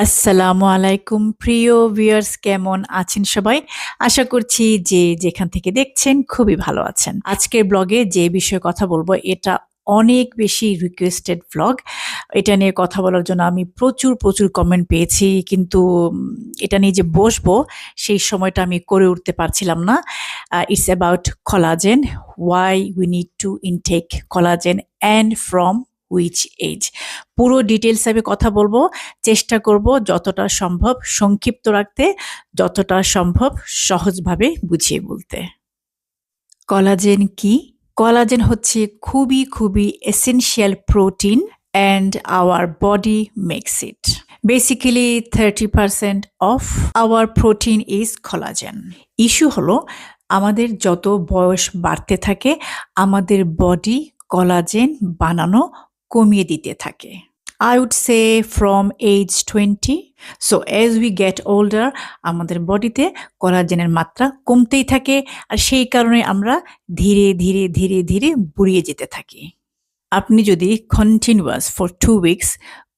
আসসালামু আলাইকুম প্রিয় ভিউয়ার্স, কেমন আছেন সবাই? আশা করছি যে যেখান থেকে দেখছেন খুবই ভালো আছেন। আজকের ব্লগে যে বিষয়ে কথা বলবো এটা অনেক বেশি রিকোয়েস্টেড ব্লগ। এটা নিয়ে কথা বলার জন্য আমি প্রচুর কমেন্ট পেয়েছি, কিন্তু এটা নিয়ে যে বসবো সেই সময়টা আমি করে উঠতে পারছিলাম না। It's about collagen, why we need to intake collagen and from which age. পুরো ডিটেইলস আমি কথা বলবো। চেষ্টা করব যতটা সম্ভব সংক্ষিপ্ত রাখতে, যতটা সম্ভব সহজভাবে বুঝিয়ে বলতে। কলাজেন কি? কলাজেন হচ্ছে খুবই essential protein and our body makes it. Basically 30% of our protein is collagen. Issue হলো আমাদের যত বয়স বাড়তে থাকে আমাদের বডি কলাজেন বানানো কমিয়ে দিতে থাকে। I would say from age 20. So as we get older, আমাদের বডিতে কোলাজেনের মাত্রা কমতেই থাকে, আর সেই কারণে আমরা ধীরে বুড়িয়ে যেতে থাকি। আপনি যদি continuous for 2 weeks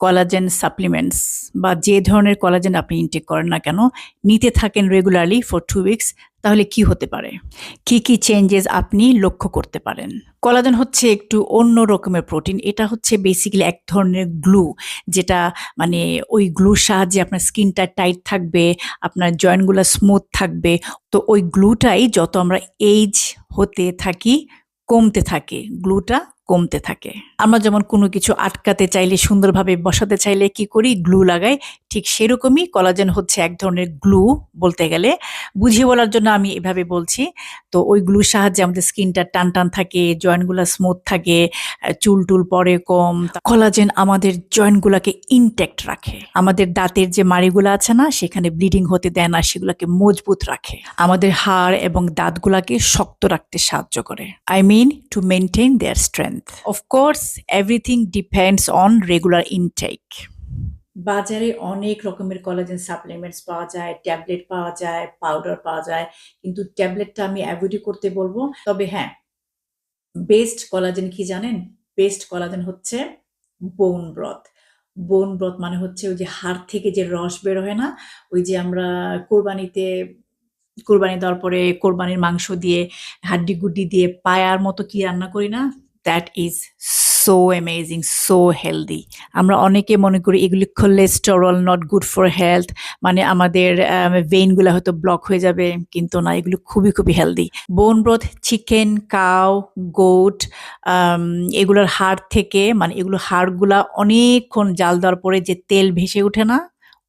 collagen supplements বা যে ধরনের কোলাজেন আপনি ইনটেক করেন না কেন নিতে থাকেন রেগুলারলি ফর 2 উইকস, তাহলে কি হতে পারে? কি চেঞ্জেস আপনি লক্ষ্য করতে পারেন? কোলাজেন হচ্ছে একটু অন্য রকমের প্রোটিন। এটা হচ্ছে বেসিক্যালি এক ধরনের গ্লু, যেটা মানে ওই গ্লুর সাহায্যে আপনার স্কিনটা টাইট থাকবে, আপনার জয়েন্টগুলো স্মুথ থাকবে। তো ওই গ্লুটাই যত আমরা এইজ হতে থাকি কমতে থাকে, গ্লুটা কমতে থাকে। আমরা যেমন কোনো কিছু আটকাতে চাইলে, সুন্দরভাবে বসাতে চাইলে কি করি? গ্লু লাগাই। ঠিক সেরকমই কোলাজেন হচ্ছে এক ধরনের গ্লু বলতে গেলে। বুঝিয়ে বলার জন্য আমি এভাবে বলছি। তো ওই গ্লুর সাহায্যে আমাদের স্কিনটা টান থাকে, জয়েন্টগুলো স্মুথ থাকে, চুল পড়ে কম। কোলাজেন আমাদের জয়েন্টগুলোকে ইনট্যাক্ট রাখে। আমাদের দাঁতের যে মাড়িগুলো আছে না, সেখানে ব্লিডিং হতে দেয় না, সেগুলোকে মজবুত রাখে। আমাদের হাড় এবং দাঁতগুলোকে শক্ত রাখতে সাহায্য করে। I mean to maintain their strength. Of course, everything depends on regular intake. বাজারে অনেক রকমের কোলাজেন সাপ্লিমেন্টস পাওয়া যায়, ট্যাবলেট পাওয়া যায়, পাউডার পাওয়া যায়। কিন্তু ট্যাবলেটটা আমি অ্যাভয়েডই করতে বলবো। তবে হ্যাঁ, বেস্ট কোলাজেন কি জানেন? বেস্ট কোলাজেন হচ্ছে বোন ব্রথ। বোন ব্রথ মানে হচ্ছে ওই যে হাড় থেকে যে রস বের হয় না? ওই যে আমরা কোরবানি দেওয়ার পরে কোরবানির মাংস দিয়ে, হাড্ডি-গুড্ডি দিয়ে পায়ার মতো কি রান্না করি না? That is so amazing, so healthy. আমরা অনেকে মনে করি এগুলি cholesterol, not good for health, মানে আমাদের ভেইনগুলা হয়তো ব্লক হয়ে যাবে, কিন্তু না, এগুলো খুবই হেলদি। বোন ব্রথ চিকেন, কাউ, গোট, এগুলোর হাড় থেকে, মানে এগুলোর হাড়গুলা অনেকক্ষণ জাল দেওয়ার পরে যে তেল ভেসে ওঠে না?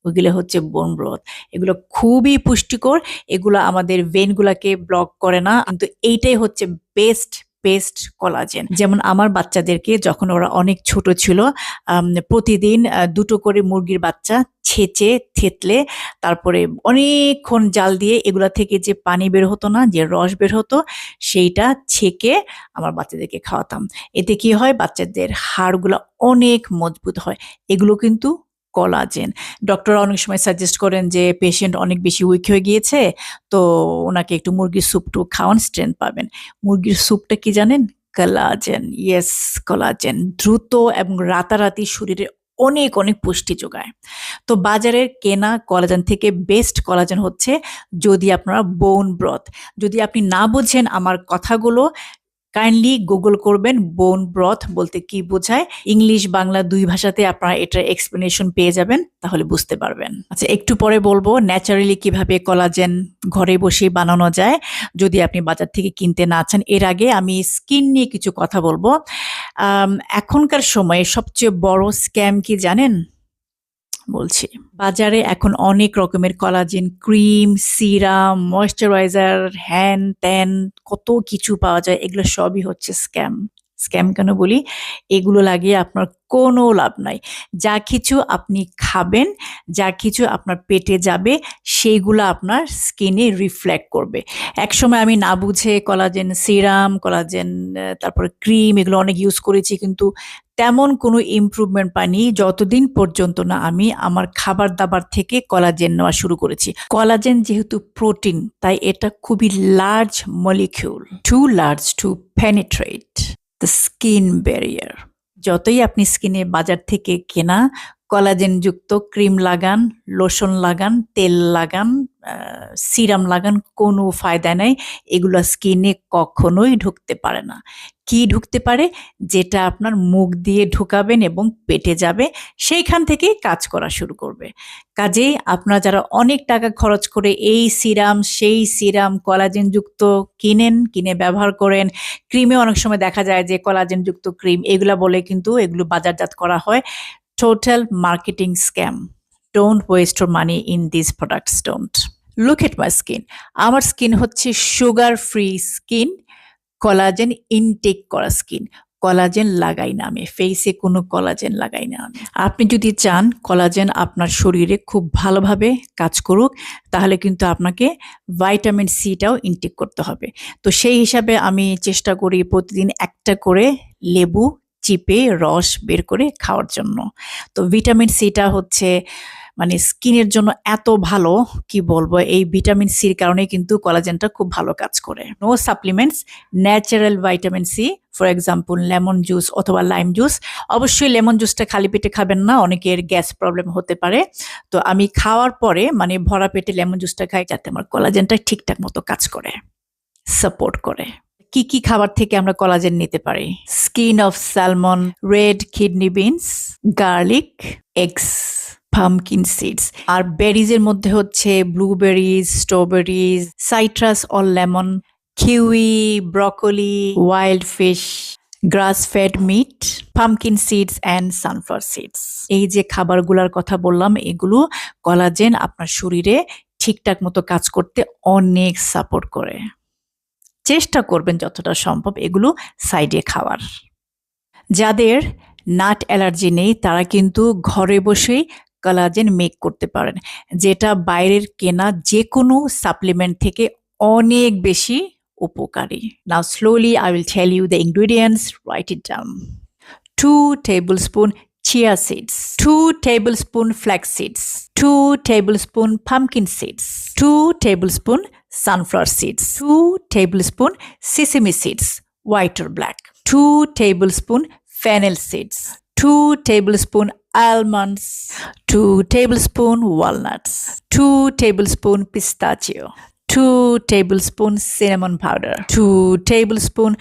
ওইগুলো হচ্ছে বোন ব্রথ। এগুলো খুবই পুষ্টিকর। এগুলো আমাদের ভেইনগুলাকে ব্লক করে না। কিন্তু এইটাই হচ্ছে বেস্ট কোলাজেন। যেমন আমার বাচ্চাদেরকে যখন ওরা অনেক ছোট ছিল, প্রতিদিন ২ টো করে মুরগির বাচ্চা ছেঁচে, থেঁতলে, তারপরে অনেকক্ষণ জাল দিয়ে এগুলা থেকে যে পানি বের হতো না, যে রস বের হতো, সেইটা ছেঁকে আমার বাচ্চাদেরকে খাওয়াতাম। এতে কি হয়? বাচ্চাদের হাড়গুলা অনেক মজবুত হয়। এগুলো কিন্তু কোলাজেন। ডক্টররা অনেক সময় সাজেস্ট করেন যে পেশেন্ট অনেক বেশি উইক হয়ে গিয়েছে, তো ওনাকে একটু মুরগির স্যুপ-টুপ খাওয়ান, স্ট্রেংথ পাবেন। মুরগির স্যুপটা কি জানেন? কোলাজেন। Yes, collagen. দ্রুত এবং রাতারাতি শরীরে অনেক পুষ্টি যোগায়। তো বাজারের কেনা কোলাজেন থেকে বেস্ট কোলাজেন হচ্ছে, যদি আপনারা বোন ব্রথ, যদি আপনি না বোঝেন আমার কথাগুলো, কাইন্ডলি গুগল করবেন বোন ব্রথ বলতে কি বোঝায়। ইংলিশ বাংলা ২ ভাষাতে আপনারা এটার এক্সপ্লেনেশন পেয়ে যাবেন, তাহলে বুঝতে পারবেন। আচ্ছা, একটু পরে বলবো ন্যাচারালি কিভাবে কোলাজেন ঘরে বসেই বানানো যায়, যদি আপনি বাজার থেকে কিনতে না চান। এর আগে আমি স্কিন নিয়ে কিছু কথা বলবো। এখনকার সময়ে সবচেয়ে বড় স্ক্যাম কি জানেন? বলছি। বাজারে এখন অনেক রকমের কোলাজেন ক্রিম, সিরাম, ময়েশ্চারাইজার, হ্যান-ত্যান কত কিছু পাওয়া যায়। এগুলো সবই হচ্ছে স্ক্যাম। স্ক্যাম কেন বলি? এগুলো লাগিয়ে আপনার কোনো লাভ নাই। যা কিছু আপনি খাবেন, যা কিছু আপনার পেটে যাবে, সেইগুলা আপনার স্কিনে রিফ্লেক্ট করবে। একসময় আমি না বুঝে কোলাজেন সিরাম, কোলাজেন তারপরে ক্রিম এগুলো অনেক ইউজ করেছি, কিন্তু তেমন কোনো ইমপ্রুভমেন্ট পাইনি যতদিন পর্যন্ত না আমি আমার খাবার-দাবার থেকে কোলাজেন নেওয়া শুরু করেছি। কোলাজেন যেহেতু প্রোটিন, তাই এটা খুবই large molecule, too large to penetrate the skin barrier. যতই আপনি স্কিনে বাজার থেকে কেনা কলাজেনযুক্ত ক্রিম লাগান, লোশন লাগান, তেল লাগান, সিরাম লাগান, কোনো ফায়দা নাই। এগুলা স্কিনে কখনোই ঢুকতে পারে না। কি ঢুকতে পারে? যেটা আপনার মুখ দিয়ে ঢুকাবেন এবং পেটে যাবে, সেইখান থেকেই কাজ করা শুরু করবে। কাজেই আপনারা যারা অনেক টাকা খরচ করে এই সিরাম, সেই সিরাম, কলাজেনযুক্ত কিনে ব্যবহার করেন, ক্রিমে অনেক সময় দেখা যায় যে কলাজেনযুক্ত ক্রিম, এগুলা বলে কিন্তু এগুলো বাজারজাত করা হয়। Total marketing scam. Don't waste your money in these products, don't. Look at my skin. আমার স্কিন হচ্ছে sugar free skin, collagen intake করা স্কিন। কলাজেন লাগাই না আমি, ফেসে কোনো কলাজেন লাগাই না আমি। আপনি যদি চান কলাজেন আপনার শরীরে খুব ভালোভাবে কাজ করুক, তাহলে কিন্তু আপনাকে ভাইটামিন সিটাও ইনটেক করতে হবে। তো সেই হিসাবে আমি চেষ্টা করি প্রতিদিন একটা করে লেবু চিপে রস বের করে খাওয়ার জন্য। তো ভিটামিন সিটা হচ্ছে মানে স্কিনের জন্য এত ভালো, কি বলবো, এই ভিটামিন সির কারণে কিন্তু কলাজেনটা খুব ভালো কাজ করে। No supplements, natural vitamin C, for example lemon juice অথবা লাইম জুস। অবশ্যই লেমন জুসটা খালি পেটে খাবেন না, অনেকের গ্যাস প্রবলেম হতে পারে। তো আমি খাওয়ার পরে মানে ভরা পেটে লেমন জুসটা খাই, যাতে আমার কলাজেনটা ঠিকঠাক মতো কাজ করে, সাপোর্ট করে। কি কি খাবার থেকে আমরা কলাজেন নিতে পারি? Skin of salmon, red kidney beans, garlic, eggs, pumpkin seeds. আর বেরিজের মধ্যে হচ্ছে blueberries, strawberries, citrus or lemon, kiwi, broccoli, wild fish, grass fed meat, pumpkin seeds and sunflower seeds. এই যে খাবারগুলোর কথা বললাম, এগুলো কলাজেন আপনার শরীরে ঠিকঠাক মতো কাজ করতে অনেক সাপোর্ট করে। চেষ্টা করবেন যতটা সম্ভব এগুলো সাইডে খাওয়ার। যাদের নাট অ্যালার্জি নেই তারা কিন্তু ঘরে বসেই কোলাজেন মেক করতে পারেন, যেটা বাইরের কেনা যে কোনো সাপ্লিমেন্ট থেকে অনেক বেশি উপকারী। Now slowly I will tell you the ingredients, write it down. 2 tablespoon chia seeds, 2 tablespoon flax seeds, 2 tablespoon pumpkin seeds, 2 tablespoon sunflower seeds, 2 tablespoon sesame seeds, white or black, 2 tablespoon fennel seeds, 2 tablespoon almonds, 2 tablespoon walnuts, 2 tablespoon pistachio, 2 tablespoon cinnamon powder, 2 tablespoon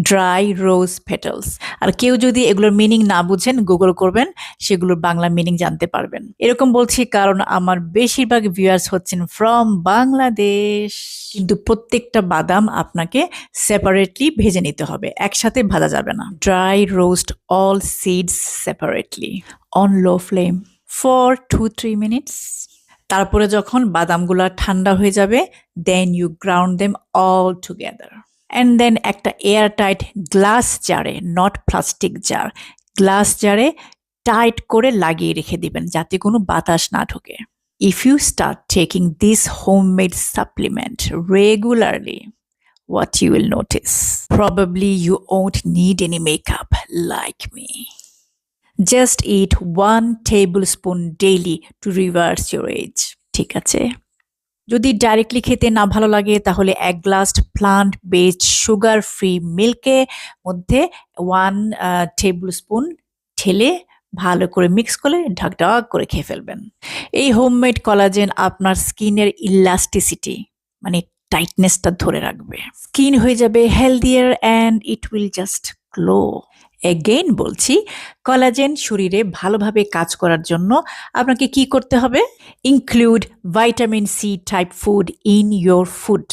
dry rose petals. আর কেউ যদি এগুলোর meaning না বুঝেন Google করবেন, সেগুলোর Bangla meaning জানতে পারবেন। এরকম বলছি কারণ আমার বেশিরভাগ ভিউয়ার্স হচ্ছেন ফ্রম বাংলাদেশ। কিন্তু প্রত্যেকটা বাদাম আপনাকে সেপারেটলি ভেজে নিতে হবে, একসাথে ভাজা যাবে না। Dry roast all seeds separately on low flame for 2-3 minutes. তারপরে যখন বাদামগুলা ঠান্ডা হয়ে যাবে, then you ground them all together and then একটা এয়ার টাইট গ্লাস জারে, নট প্লাস্টিক জার, গ্লাস জারে টাইট করে লাগিয়ে রেখে দিবেন যাতে কোনো বাতাস না ঢোকে। If you start taking this homemade supplement regularly, what you will notice? Probably you won't need any makeup like me. Just eat 1 tablespoon daily to reverse your age. ঠিক আছে? যদি ডাইরেক্টলি খেতে না ভালো লাগে তাহলে 1 glass plant based sugar free মিল্কে মধ্যে 1 টেবিলস্পুন ঢেলে ভালো করে মিক্স করে ঢাক করে খেয়ে ফেলবেন। এই হোমমেড কলাজেন আপনার স্কিনের ইলাস্টিসিটি মানে টাইটনেসটা ধরে রাখবে। স্কিন হয়ে যাবে healthier and it will just glow. Again বলছি, কলাজেন শরীরে ভালোভাবে কাজ করার জন্য আপনাকে কি করতে হবে? Include vitamin C type food in your food.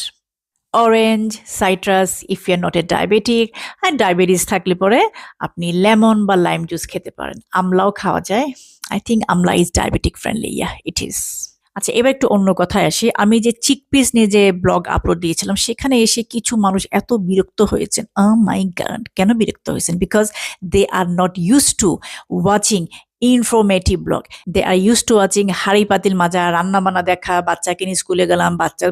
Orange, citrus if you are not a diabetic, আর ডায়াবেটিস থাকলে পরে আপনি লেমন বা লাইম জুস খেতে পারেন। আমলাও খাওয়া যায়। I think Amla is diabetic friendly, yeah it is. আচ্ছা, এবার একটু অন্য কথায় আসি। আমি যে চিকপিস নিয়ে যে ব্লগ আপলোড দিয়েছিলাম সেখানে এসে কিছু মানুষ এত বিরক্ত হয়েছেন। মাই গড, কেন বিরক্ত হয়েছেন? Because they are not used to watching informative blog. They are used to watching হাড়ি পাতিল মাজা, রান্না বান্না দেখা, বাচ্চাকে নিয়ে স্কুলে গেলাম, বাচ্চা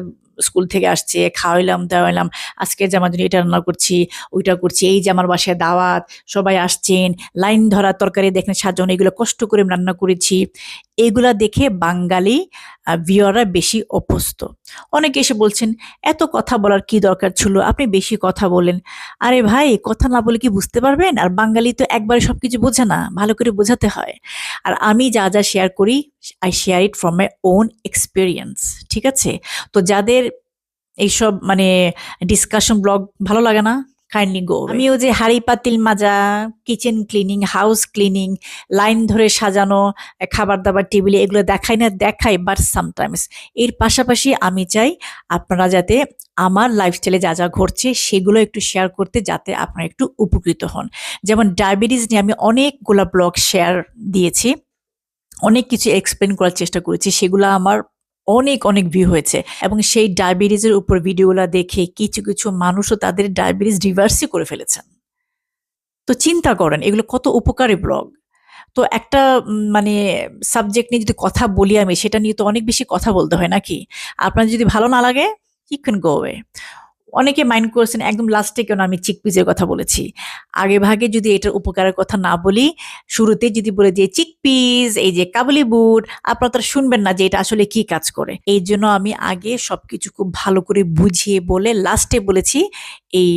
স্কুল থেকে আসছে, খাওয়াইলাম দাওয়াইলাম, আজকে যে আমার জন্য এটা রান্না করছি, ওইটা করছি, এই যে আমার বাসায় দাওয়াত, সবাই আসছেন, লাইন ধরা তরকারি দেখেন সাজানো, এগুলো কষ্ট করে আমি রান্না করেছি। এগুলা দেখে বাঙালি ভিউয়াররা বেশি অভ্যস্ত। অনেকে এসে বলছেন, এত কথা বলার কি দরকার ছিল, আপনি বেশি কথা বলেন। আরে ভাই, কথা না বলে কি বুঝতে পারবেন? আর বাঙালি তো একবারে সবকিছু বোঝে না, ভালো করে বোঝাতে হয়। আর আমি যা যা শেয়ার করি, I share it from my own experience. ঠিক আছে? তো যাদের এইসব মানে ডিসকাশন ব্লগ ভালো লাগে না, কাইন্ডলি গো। আমিও যে হাঁড়ি পাতিল মাজা, kitchen cleaning, house cleaning, line ধরে সাজানো, খাবার দাবার টেবিলে, এগুলো দেখাই না, দেখাই, বাট সামটাইমস। এর পাশাপাশি আমি চাই আপনারা যাতে আমার লাইফস্টাইলে যা যা ঘটছে সেগুলো একটু শেয়ার করতে, যাতে আপনারা একটু উপকৃত হন। যেমন ডায়াবেটিস নিয়ে আমি অনেকগুলা ব্লগ শেয়ার দিয়েছি, অনেক কিছু এক্সপ্লেন করার চেষ্টা করেছি, সেগুলো আমার অনেক অনেক ভিউ হয়েছে। এবং সেই ডায়াবেটিসের উপর ভিডিওগুলো দেখে কিছু কিছু মানুষও তাদের ডায়াবেটিস রিভার্সই করে ফেলেছেন। তো চিন্তা করেন এগুলো কত উপকারী ব্লগ। তো একটা মানে সাবজেক্ট নিয়ে যদি কথা বলি আমি, সেটা নিয়ে তো অনেক বেশি কথা বলতে হয় নাকি? আপনার যদি ভালো না লাগে, ইউ ক্যান গো অ্যাওয়ে। অনেকে মাইন্ড করছেন একদম লাস্টে কেন আমি চিকপিসের কথা বলেছি। আগে ভাগে যদি এটার উপকারের কথা না বলি, শুরুতে যদি বলে যে চিকপিস, এই যে কাবুলি বুট, আপনারা তো শুনবেন না যে এটা আসলে কি কাজ করে। এই জন্য আমি আগে সবকিছু খুব ভালো করে বুঝিয়ে বলে লাস্টে বলেছি এই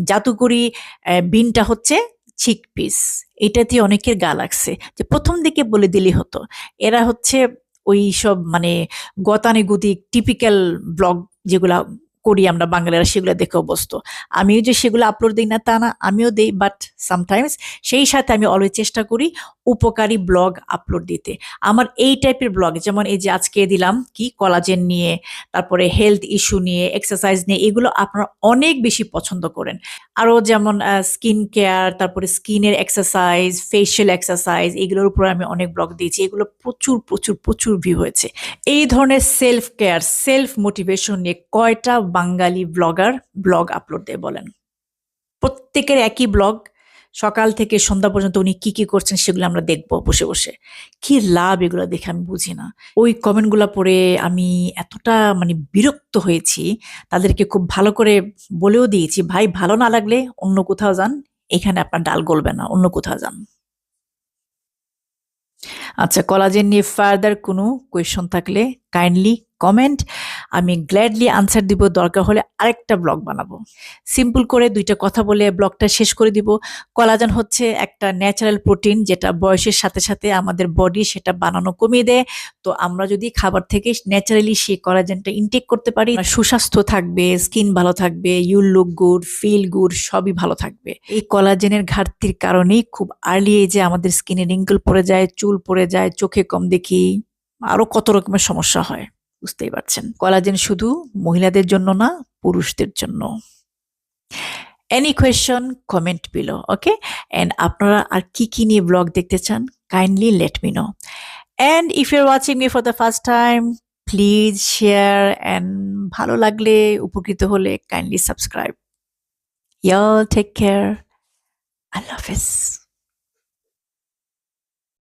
জাদুকরি বিনটা হচ্ছে চিকপিস। এটাতে অনেকের গা লাগছে যে প্রথম দিকে বলে দিলেই হতো। এরা হচ্ছে ওই সব মানে গতানুগতিক টিপিক্যাল ব্লগ যেগুলা করি আমরা বাঙালিরা, সেগুলো দেখে অভ্যস্ত। আমিও যে সেগুলো আপলোড দিই না তা না, আমিও দেই, বাট সামটাইমস সেই সাথে আমি অলওয়েজ চেষ্টা করি উপকারী ব্লগ আপলোড দিতে। আমার এই টাইপের ব্লগ, যেমন এই যে আজকে দিলাম কি কোলাজেন নিয়ে, তারপরে হেলথ ইস্যু নিয়ে, এক্সারসাইজ নিয়ে, এগুলো আপনারা অনেক বেশি পছন্দ করেন। আরও যেমন স্কিন কেয়ার, তারপরে স্কিনের এক্সারসাইজ, ফেশিয়াল এক্সারসাইজ, এগুলোর উপর আমি অনেক ব্লগ দিয়েছি, এগুলো প্রচুর প্রচুর প্রচুর ভিউ হয়েছে। এই ধরনের সেলফ কেয়ার, সেলফ মোটিভেশন নিয়ে কয়টা বাঙালি ব্লগার ব্লগ আপলোড দেয় বলেন? প্রত্যেকের একই ব্লগ, সকাল থেকে সন্ধ্যা পর্যন্ত উনি কি কি করছেন সেগুলো আমরা দেখবো বসে বসে। কি লাভ এগুলো দেখে আমি বুঝি না। ওই কমেন্টগুলো পড়ে আমি এতটা মানে বিরক্ত হয়েছি, তাদেরকে খুব ভালো করে বলেও দিয়েছি, ভাই ভালো না লাগলে অন্য কোথাও যান, এখানে আপনার ডাল গলবে না, অন্য কোথাও যান। আচ্ছা, কোলাজেন নিয়ে ফার্দার কোনো কোয়েশন থাকলে কাইন্ডলি কমেন্ট, আমি গ্ল্যাডলি আনসার দিব। দরকার হলে আরেকটা ব্লগ বানাবো। সিম্পল করে দুইটা কথা বলে ব্লগটা শেষ করে দিব। কোলাজেন হচ্ছে একটা ন্যাচারাল প্রোটিন, যেটা বয়সের সাথে সাথে আমাদের বডি সেটা বানানো কমিয়ে দেয়। তো আমরা যদি খাবার থেকে ন্যাচারালি সেই কোলাজেনটা ইনটেক করতে পারি, সুস্বাস্থ্য থাকবে, স্কিন ভালো থাকবে, ইউল লুক গুড, ফিল গুড, সবই ভালো থাকবে। এই কোলাজেনের ঘাটতির কারণেই খুব আর্লি এজে আমাদের স্কিনে রিঙ্কেল পড়ে যায়, চুল পড়ে যায়, চোখে কম দেখি, আরো কত রকমের সমস্যা হয়, বুঝতেই পারছেন। কোলাজেন শুধু মহিলাদের জন্য না, পুরুষদের জন্য। Any question, comment below, okay? And আপনারা আর কি কি নিয়ে ব্লগ দেখতে চান, kindly let me know. And if you're watching me for the first time, please share, and ভালো লাগলে, উপকৃত হলে kindly subscribe. Y'all take care. I love this.